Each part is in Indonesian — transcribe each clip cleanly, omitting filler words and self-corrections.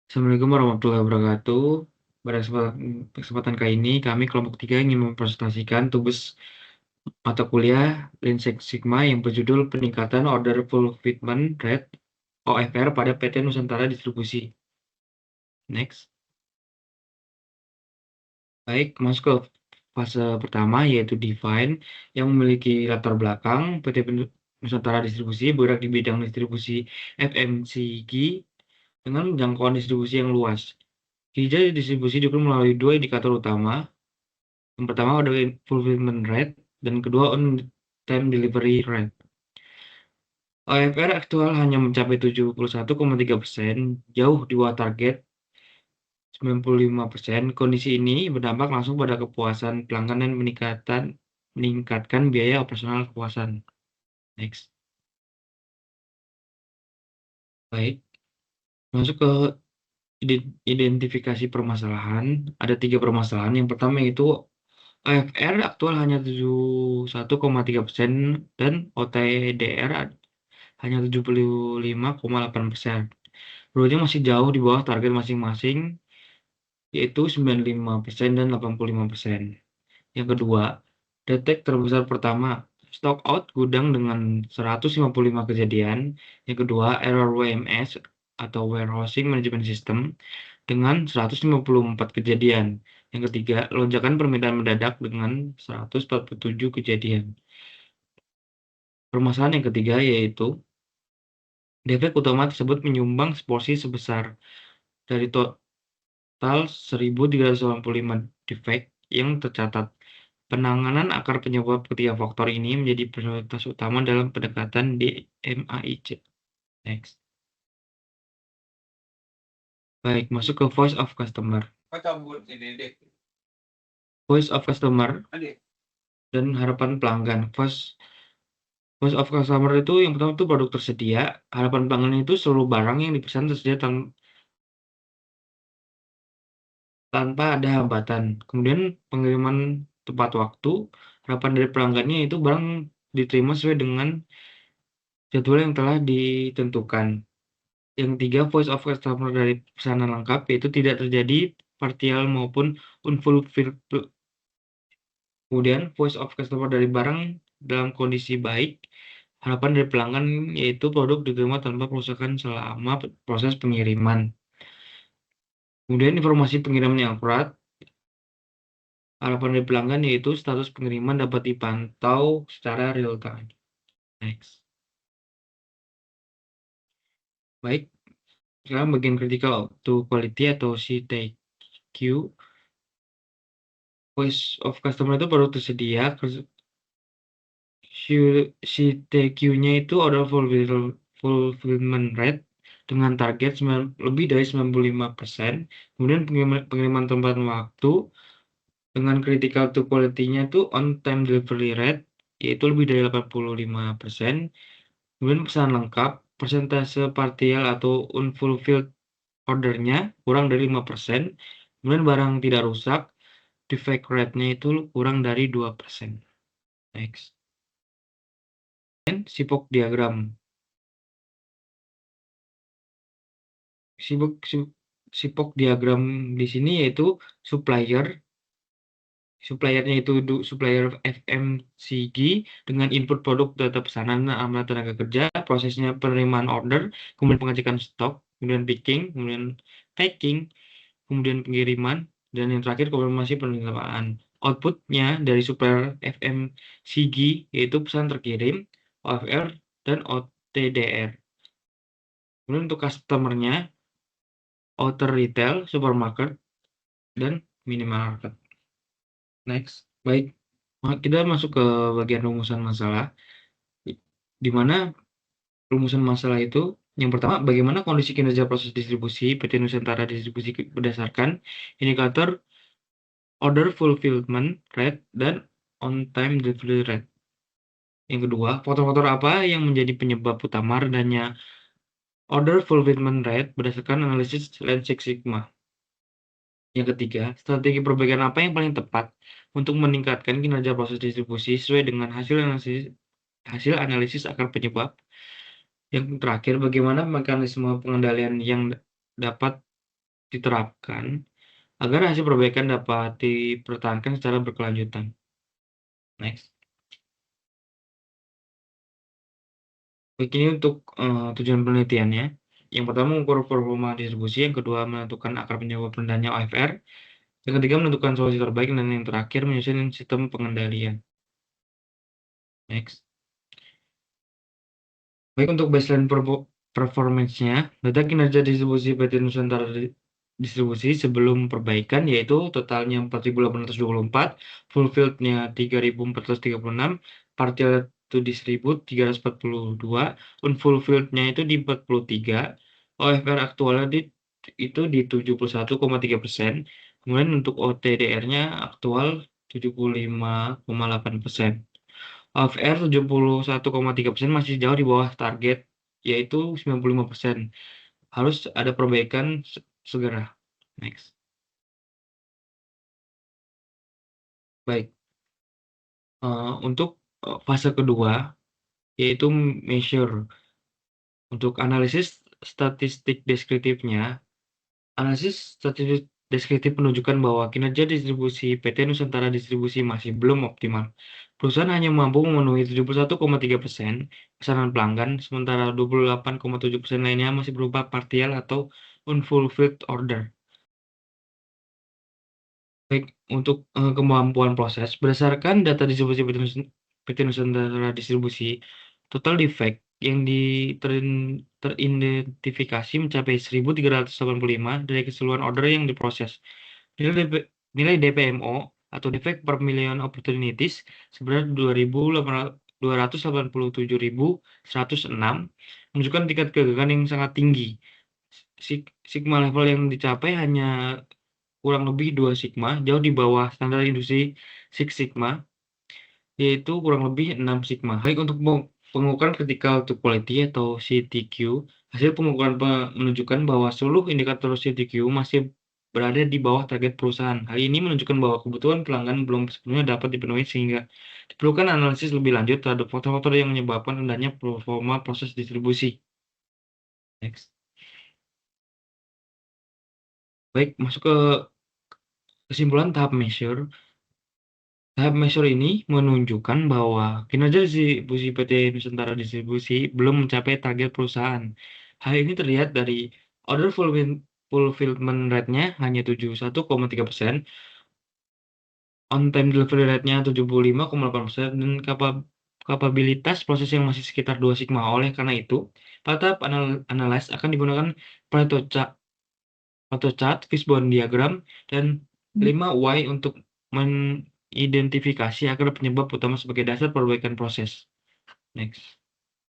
Assalamualaikum warahmatullahi wabarakatuh. Pada kesempatan kali ini, kami kelompok 3 ingin mempresentasikan tugas mata kuliah Lean Six Sigma yang berjudul Peningkatan Order Fulfillment Rate (OFR) pada PT Nusantara Distribusi. Next. Baik, masuk ke fase pertama, yaitu Define, yang memiliki latar belakang PT Nusantara Distribusi bergerak di bidang distribusi FMCG dengan jangkauan distribusi yang luas. Kinerja distribusi diukur melalui 2 indikator utama. Yang pertama adalah fulfillment rate, dan kedua on time delivery rate. OFR aktual hanya mencapai 71,3%, jauh di bawah target 95%. Kondisi ini berdampak langsung pada kepuasan pelanggan dan meningkatkan biaya operasional kepuasan. Next. Baik, masuk ke identifikasi permasalahan. Ada 3 permasalahan. Yang pertama yaitu OFR aktual hanya 71,3% dan OTDR hanya 75,8%. Keduanya masih jauh di bawah target masing-masing, yaitu 95% dan 85%. Yang kedua, detek terbesar pertama, stock out gudang dengan 155 kejadian. Yang kedua, error WMS atau Warehousing Management System dengan 154 kejadian. Yang ketiga, lonjakan permintaan mendadak dengan 147 kejadian. Permasalahan yang ketiga yaitu defek utama tersebut menyumbang porsi sebesar dari total 1.385 defek yang tercatat. Penanganan akar penyebab ketiga faktor ini menjadi prioritas utama dalam pendekatan DMAIC. Next. Baik, masuk ke Voice of Customer. Voice of Customer dan harapan pelanggan. Voice of Customer itu yang pertama itu produk tersedia. Harapan pelanggan itu seluruh barang yang dipesan tersedia tanpa ada hambatan. Kemudian pengiriman tepat waktu. Harapan dari pelanggannya itu barang diterima sesuai dengan jadwal yang telah ditentukan. Yang ketiga, voice of customer dari pesanan lengkap, yaitu tidak terjadi partial maupun unfulfilled. Kemudian, voice of customer dari barang dalam kondisi baik. Harapan dari pelanggan yaitu produk diterima tanpa kerusakan selama proses pengiriman. Kemudian, informasi pengiriman yang akurat. Harapan dari pelanggan yaitu status pengiriman dapat dipantau secara real time. Next. Baik, sekarang bagian critical to quality atau CTQ. Voice of customer itu baru tersedia. CTQ-nya itu order fulfillment rate dengan target lebih dari 95%. Kemudian pengiriman tempat waktu dengan critical to quality-nya itu on time delivery rate, yaitu lebih dari 85%. Kemudian pesanan lengkap, persentase partial atau unfulfilled ordernya kurang dari 5%. Kemudian barang tidak rusak, defect rate-nya itu kurang dari 2%. Next. Sipok diagram. Sipok diagram di sini yaitu suppliernya itu supplier FMCG dengan input produk data pesanan amanat tenaga kerja, prosesnya penerimaan order, kemudian pengecekan stok, kemudian picking, kemudian packing, kemudian pengiriman, dan yang terakhir konfirmasi penerimaan. Outputnya dari supplier FMCG yaitu pesan terkirim, OFR, dan OTDR. Kemudian untuk customer-nya, outer retail, supermarket, dan minimarket. Next. Baik, kita masuk ke bagian rumusan masalah, di mana rumusan masalah itu yang pertama, bagaimana kondisi kinerja proses distribusi PT Nusantara Distribusi berdasarkan indikator order fulfillment rate dan on time delivery rate. Yang kedua, faktor-faktor apa yang menjadi penyebab utama rendahnya order fulfillment rate berdasarkan analisis Lean Six Sigma. Yang ketiga, strategi perbaikan apa yang paling tepat untuk meningkatkan kinerja proses distribusi sesuai dengan hasil analisis akar penyebab. Yang terakhir, bagaimana mekanisme pengendalian yang dapat diterapkan agar hasil perbaikan dapat dipertahankan secara berkelanjutan. Next. Baik, ini untuk tujuan penelitiannya. Yang pertama mengukur performa distribusi, yang kedua menentukan akar penyebab rendahnya OFR, yang ketiga menentukan solusi terbaik, dan yang terakhir menyusun sistem pengendalian. Next. Baik, untuk baseline performance-nya, data kinerja distribusi PT Nusantara distribusi sebelum perbaikan yaitu totalnya 4.824, fulfilled-nya 3.436, partial to distribute 342, unfulfilled-nya itu di 43, OFR aktualnya itu di 71,3%, kemudian untuk OTDR-nya aktual 75,8%. OFR 71,3% masih jauh di bawah target, yaitu 95%. Harus ada perbaikan segera. Next. Baik. Untuk fase kedua, yaitu measure. Untuk analisis statistik deskriptifnya, analisis statistik deskriptif menunjukkan bahwa kinerja distribusi PT Nusantara Distribusi masih belum optimal. Perusahaan hanya mampu memenuhi 71,3% pesanan pelanggan, sementara 28,7% lainnya masih berupa partial atau unfulfilled order. Baik, untuk kemampuan proses, berdasarkan data distribusi PT Nusantara Distribusi, total defect yang teridentifikasi mencapai 1.385 dari keseluruhan order yang diproses. Nilai DPMO atau defect per million opportunities sebenarnya 287.106 menunjukkan tingkat kegagalan yang sangat tinggi. Sigma level yang dicapai hanya kurang lebih 2 sigma, jauh di bawah standar industri Six Sigma, yaitu kurang lebih 6 sigma. Baik, untuk pengukuran critical to quality atau CTQ, hasil pengukuran menunjukkan bahwa seluruh indikator CTQ masih berada di bawah target perusahaan. Hal ini menunjukkan bahwa kebutuhan pelanggan belum sepenuhnya dapat dipenuhi sehingga diperlukan analisis lebih lanjut terhadap faktor-faktor yang menyebabkan rendahnya performa proses distribusi. Next. Baik, masuk ke kesimpulan tahap measure. Tahap measure ini menunjukkan bahwa kinerja distribusi PT Nusantara Distribusi belum mencapai target perusahaan. Hal ini terlihat dari order fulfillment rate-nya hanya 71,3%, on-time delivery rate-nya 75,8%, dan kapabilitas proses yang masih sekitar 2 sigma. Oleh karena itu, pada tahap analyze akan digunakan Pareto chart, fishbone diagram, dan 5 why untuk mengidentifikasi akar penyebab utama sebagai dasar perbaikan proses. Next.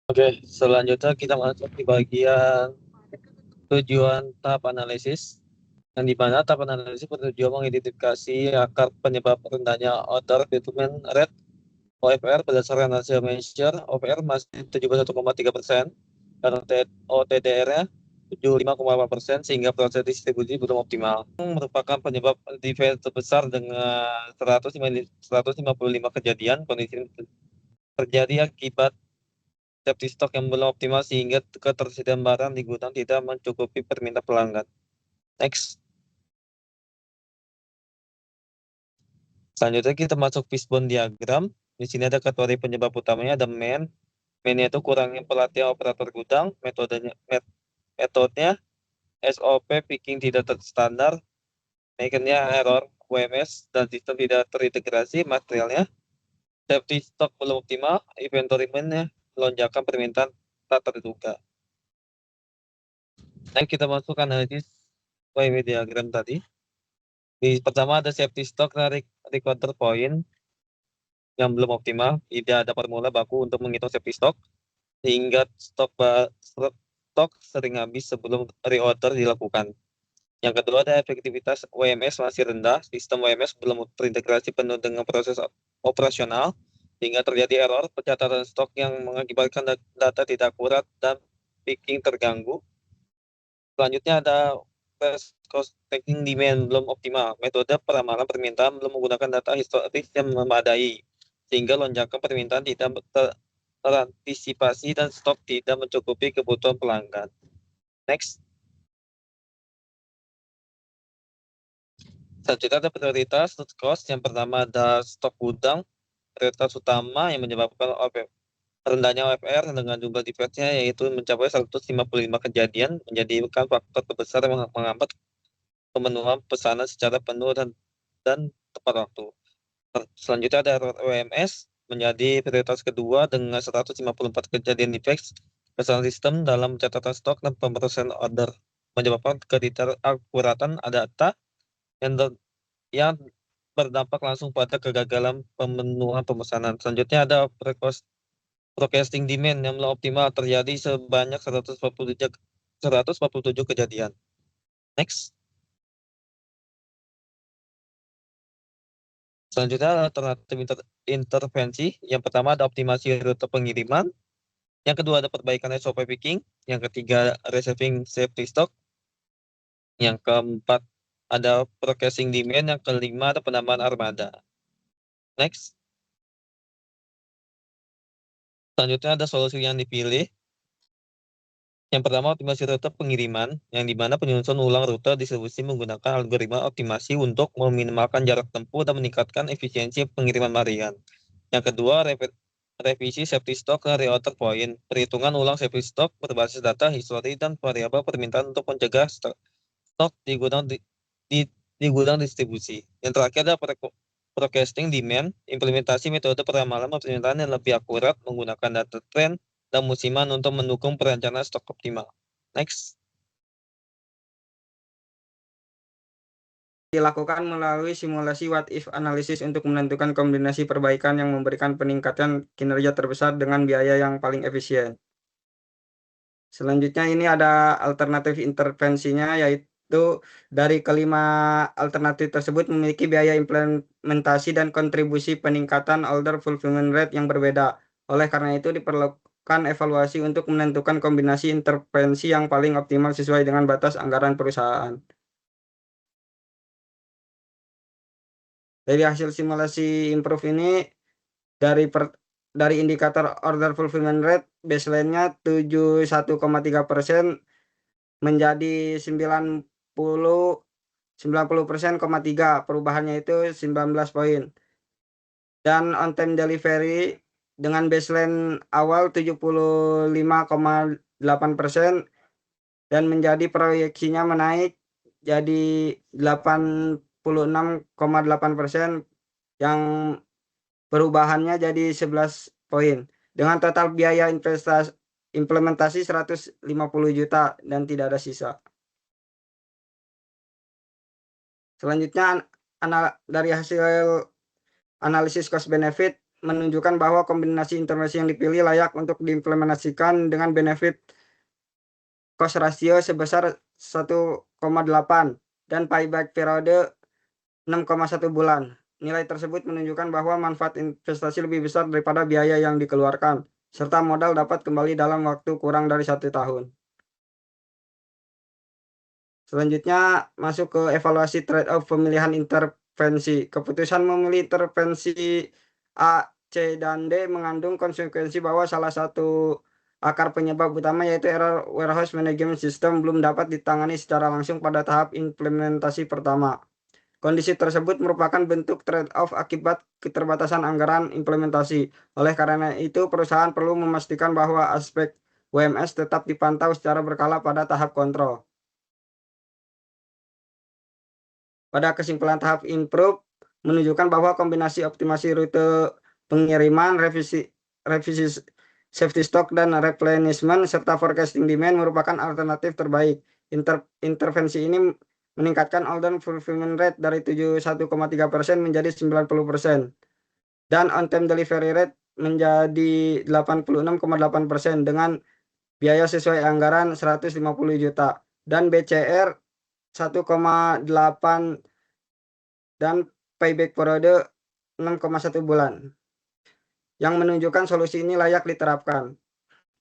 Oke, selanjutnya kita masuk di bagian tujuan tahap analisis, yang dimana tahap analisis bertujuan mengidentifikasi akar penyebab rendahnya order fulfillment rate OFR berdasarkan hasil measure. OFR masih 71,3% dan OTDR-nya 75,8%, sehingga proses distribusi belum optimal. Merupakan penyebab defect terbesar dengan 155 kejadian. Kondisi terjadi akibat safety stock yang belum optimal sehingga ketersediaan barang di gudang tidak mencukupi permintaan pelanggan. Next. Selanjutnya kita masuk fishbone diagram. Di sini ada kategori penyebab utamanya, ada main. Mainnya itu kurangnya pelatihan operator gudang, metodenya SOP picking tidak standar, makernya error WMS, dan sistem tidak terintegrasi, materialnya safety stock belum optimal, inventory man-nya lonjakan permintaan tak terduga. Dan kita masuk analisis YW diagram tadi. Di pertama ada safety stock dari recorder point yang belum optimal, tidak ada formula baku untuk menghitung safety stock, sehingga stok sering habis sebelum reorder dilakukan. Yang kedua ada efektivitas WMS masih rendah, sistem WMS belum terintegrasi penuh dengan proses operasional, sehingga terjadi error pencatatan stok yang mengakibatkan data tidak akurat dan picking terganggu. Selanjutnya ada cost tracking demand belum optimal, metode peramalan permintaan belum menggunakan data historis yang memadai, sehingga lonjakan permintaan tidak terantisipasi dan stok tidak mencukupi kebutuhan pelanggan. Next. Selanjutnya ada prioritas root cause. Yang pertama ada stok gudang. Prioritas utama yang menyebabkan rendahnya OFR dengan jumlah defectnya yaitu mencapai 155 kejadian, menjadikan faktor terbesar yang menghambat pemenuhan pesanan secara penuh dan tepat waktu. Selanjutnya ada error OMS menjadi prioritas kedua dengan 154 kejadian defect kesalahan sistem dalam catatan stok dan pemrosesan order, menyebabkan ketidakakuratan data yang berdampak langsung pada kegagalan pemenuhan pemesanan. Selanjutnya ada forecasting demand yang belum optimal terjadi sebanyak 147 kejadian. Next. Selanjutnya alternatif intervensi. Yang pertama ada optimasi rute pengiriman. Yang kedua ada perbaikan SOP picking. Yang ketiga reserving safety stock. Yang keempat ada forecasting demand. Yang kelima ada penambahan armada. Next. Selanjutnya ada solusi yang dipilih. Yang pertama optimasi rute pengiriman, yang dimana penyusunan ulang rute distribusi menggunakan algoritma optimasi untuk meminimalkan jarak tempuh dan meningkatkan efisiensi pengiriman harian. Yang kedua, revisi safety stock dan reorder point, perhitungan ulang safety stock berbasis data histori dan variabel permintaan untuk mencegah stok di gudang distribusi. Yang terakhir ada forecasting demand, implementasi metode peramalan permintaan yang lebih akurat menggunakan data tren dan musiman untuk mendukung perencanaan stok optimal. Next. Dilakukan melalui simulasi what if analisis untuk menentukan kombinasi perbaikan yang memberikan peningkatan kinerja terbesar dengan biaya yang paling efisien. Selanjutnya ini ada alternatif intervensinya, yaitu dari kelima alternatif tersebut memiliki biaya implementasi dan kontribusi peningkatan order fulfillment rate yang berbeda. Oleh karena itu diperlukan evaluasi untuk menentukan kombinasi intervensi yang paling optimal sesuai dengan batas anggaran perusahaan. Dari hasil simulasi improve ini, dari indikator order fulfillment rate baseline-nya 71,3% menjadi 90%,3, perubahannya itu 19 poin. Dan on time delivery dengan baseline awal 75,8% dan menjadi proyeksinya menaik jadi 86,8%, yang perubahannya jadi 11 poin. Dengan total biaya implementasi 150 juta dan tidak ada sisa. Selanjutnya dari hasil analisis cost benefit menunjukkan bahwa kombinasi intervensi yang dipilih layak untuk diimplementasikan dengan benefit cost ratio sebesar 1,8 dan payback periode 6,1 bulan. Nilai tersebut menunjukkan bahwa manfaat investasi lebih besar daripada biaya yang dikeluarkan, serta modal dapat kembali dalam waktu kurang dari 1 tahun. Selanjutnya masuk ke evaluasi trade-off pemilihan intervensi. Keputusan memilih intervensi A, C, dan D mengandung konsekuensi bahwa salah satu akar penyebab utama yaitu error warehouse management system belum dapat ditangani secara langsung pada tahap implementasi pertama. Kondisi tersebut merupakan bentuk trade-off akibat keterbatasan anggaran implementasi. Oleh karena itu, perusahaan perlu memastikan bahwa aspek WMS tetap dipantau secara berkala pada tahap kontrol. Pada kesimpulan tahap improve menunjukkan bahwa kombinasi optimasi rute pengiriman, revisi safety stock dan replenishment serta forecasting demand merupakan alternatif terbaik. Intervensi ini meningkatkan order fulfillment rate dari 71,3% menjadi 90% dan on time delivery rate menjadi 86,8% dengan biaya sesuai anggaran 150 juta dan BCR 1,8 dan payback periode 6,1 bulan, yang menunjukkan solusi ini layak diterapkan.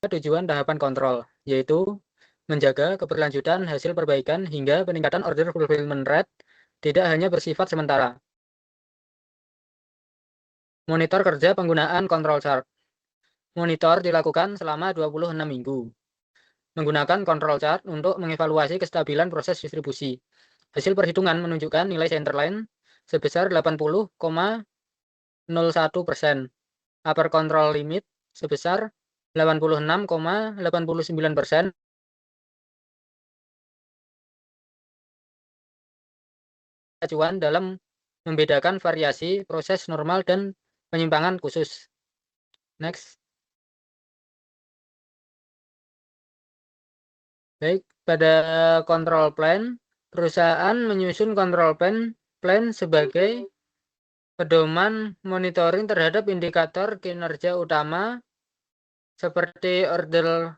Tujuan tahapan kontrol, yaitu menjaga keberlanjutan hasil perbaikan hingga peningkatan order fulfillment rate tidak hanya bersifat sementara. Monitor kerja penggunaan control chart. Monitor dilakukan selama 26 minggu. Menggunakan control chart untuk mengevaluasi kestabilan proses distribusi. Hasil perhitungan menunjukkan nilai centerline sebesar 80,01%. Upper control limit sebesar 86,89%. Acuan dalam membedakan variasi proses normal dan penyimpangan khusus. Next. Baik, pada control plan, perusahaan menyusun control plan sebagai pedoman monitoring terhadap indikator kinerja utama seperti order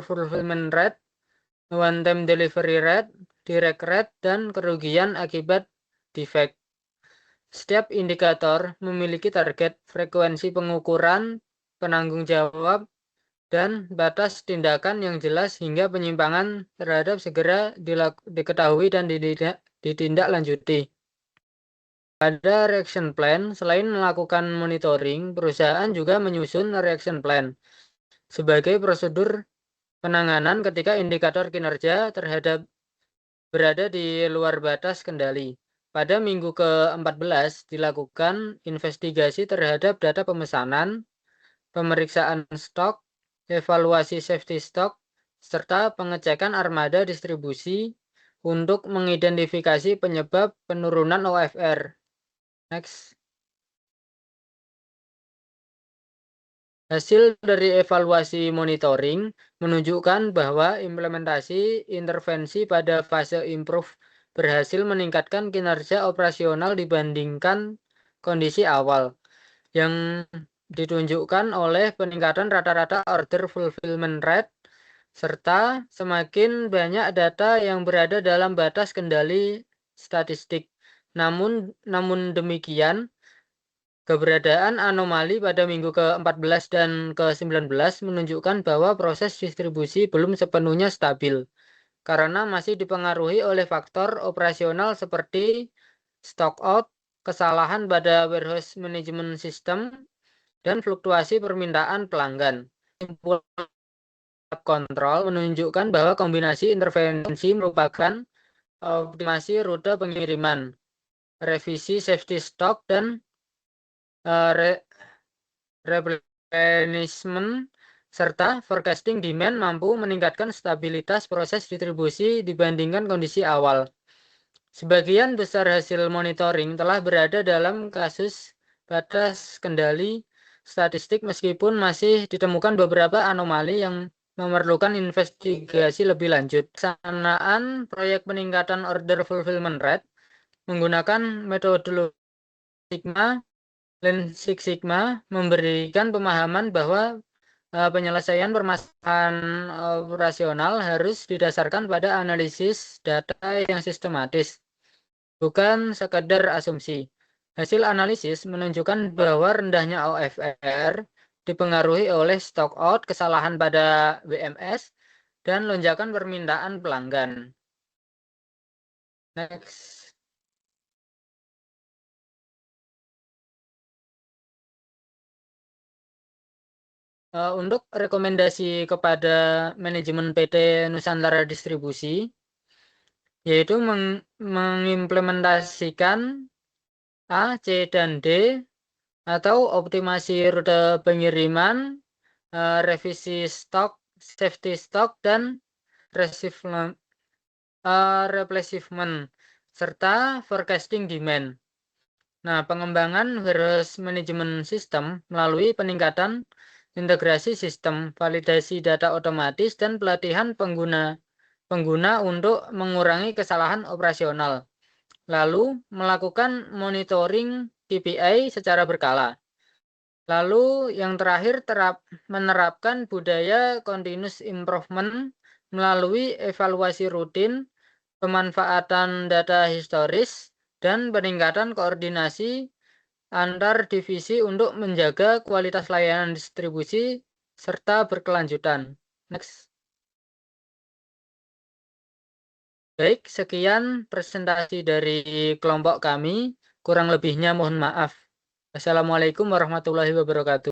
fulfillment rate, one time delivery rate, direct rate, dan kerugian akibat defect. Setiap indikator memiliki target, frekuensi pengukuran, penanggung jawab, dan batas tindakan yang jelas hingga penyimpangan terhadap segera diketahui dan ditindaklanjuti. Pada reaction plan, selain melakukan monitoring, perusahaan juga menyusun reaction plan sebagai prosedur penanganan ketika indikator kinerja berada di luar batas kendali. Pada minggu ke-14 dilakukan investigasi terhadap data pemesanan, pemeriksaan stok, evaluasi safety stock, serta pengecekan armada distribusi untuk mengidentifikasi penyebab penurunan OFR. Next. Hasil dari evaluasi monitoring menunjukkan bahwa implementasi intervensi pada fase improve berhasil meningkatkan kinerja operasional dibandingkan kondisi awal, yang ditunjukkan oleh peningkatan rata-rata order fulfillment rate, serta semakin banyak data yang berada dalam batas kendali statistik. Namun demikian, keberadaan anomali pada minggu ke-14 dan ke-19 menunjukkan bahwa proses distribusi belum sepenuhnya stabil, karena masih dipengaruhi oleh faktor operasional seperti stock out, kesalahan pada warehouse management system, dan fluktuasi permintaan pelanggan. Kontrol menunjukkan bahwa kombinasi intervensi merupakan optimasi rute pengiriman, revisi safety stock, dan replenishment serta forecasting demand mampu meningkatkan stabilitas proses distribusi dibandingkan kondisi awal. Sebagian besar hasil monitoring telah berada dalam kasus batas kendali statistik meskipun masih ditemukan beberapa anomali yang memerlukan investigasi lebih lanjut. Pelaksanaan proyek peningkatan order fulfillment rate menggunakan metodologi Lean Six Sigma memberikan pemahaman bahwa penyelesaian permasalahan operasional harus didasarkan pada analisis data yang sistematis, bukan sekadar asumsi. Hasil analisis menunjukkan bahwa rendahnya OFR dipengaruhi oleh stock out, kesalahan pada WMS, dan lonjakan permintaan pelanggan. Next. Untuk rekomendasi kepada manajemen PT Nusantara Distribusi, yaitu mengimplementasikan A, C, dan D, atau optimasi rute pengiriman, revisi stok, safety stock, dan replenishment, serta forecasting demand. Nah, pengembangan warehouse management system melalui peningkatan integrasi sistem, validasi data otomatis, dan pelatihan pengguna untuk mengurangi kesalahan operasional. Lalu melakukan monitoring KPI secara berkala. Lalu yang terakhir menerapkan budaya continuous improvement melalui evaluasi rutin, pemanfaatan data historis, dan peningkatan koordinasi antar divisi untuk menjaga kualitas layanan distribusi serta berkelanjutan. Next. Baik, sekian presentasi dari kelompok kami. Kurang lebihnya mohon maaf. Assalamualaikum warahmatullahi wabarakatuh.